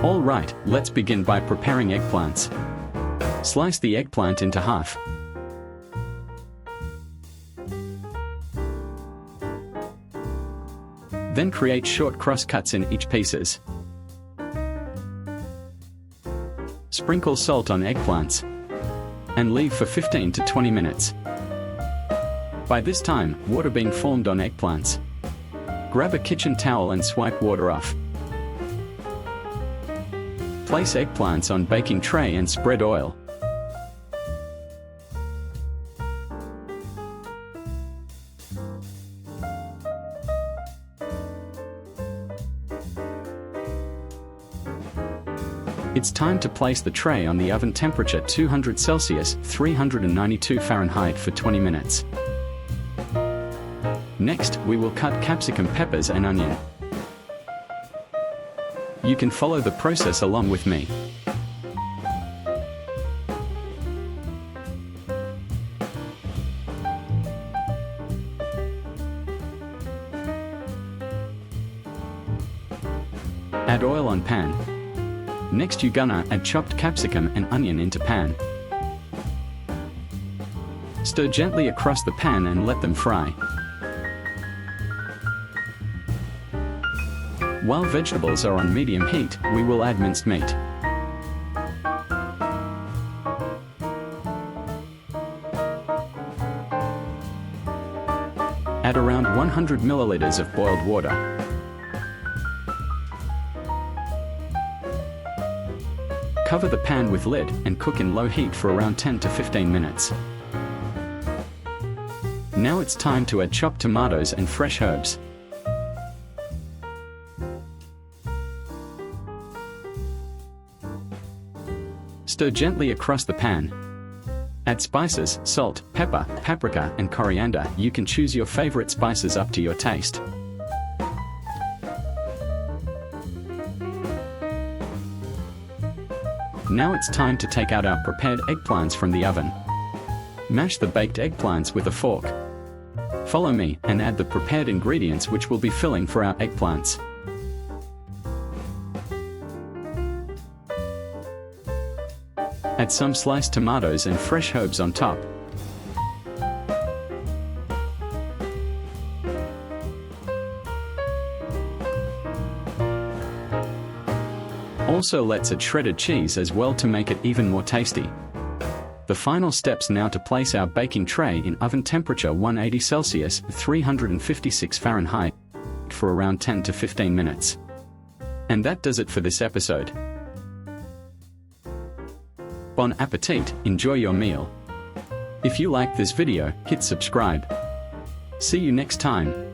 Alright, let's begin by preparing eggplants. Slice the eggplant into half. Then create short cross cuts in each pieces. Sprinkle salt on eggplants and leave for 15 to 20 minutes. By this time, water being formed on eggplants. Grab a kitchen towel and swipe water off. Place eggplants on baking tray and spread oil. It's time to place the tray on the oven temperature 200 Celsius, 392 Fahrenheit for 20 minutes. Next, we will cut capsicum peppers and onion. You can follow the process along with me. Add oil on pan. Next you gonna add chopped capsicum and onion into pan. Stir gently across the pan and let them fry. While vegetables are on medium heat, we will add minced meat. Add around 100 milliliters of boiled water. Cover the pan with lid and cook in low heat for around 10 to 15 minutes. Now it's time to add chopped tomatoes and fresh herbs. Stir gently across the pan. Add spices, salt, pepper, paprika, and coriander. You can choose your favorite spices up to your taste. Now it's time to take out our prepared eggplants from the oven. Mash the baked eggplants with a fork. Follow me and add the prepared ingredients which will be filling for our eggplants. Add some sliced tomatoes and fresh herbs on top. Also let's add shredded cheese as well to make it even more tasty. The final steps now to place our baking tray in oven temperature 180 Celsius, 356 Fahrenheit for around 10 to 15 minutes. And that does it for this episode. Bon appetit, enjoy your meal. If you like this video, hit subscribe. See you next time.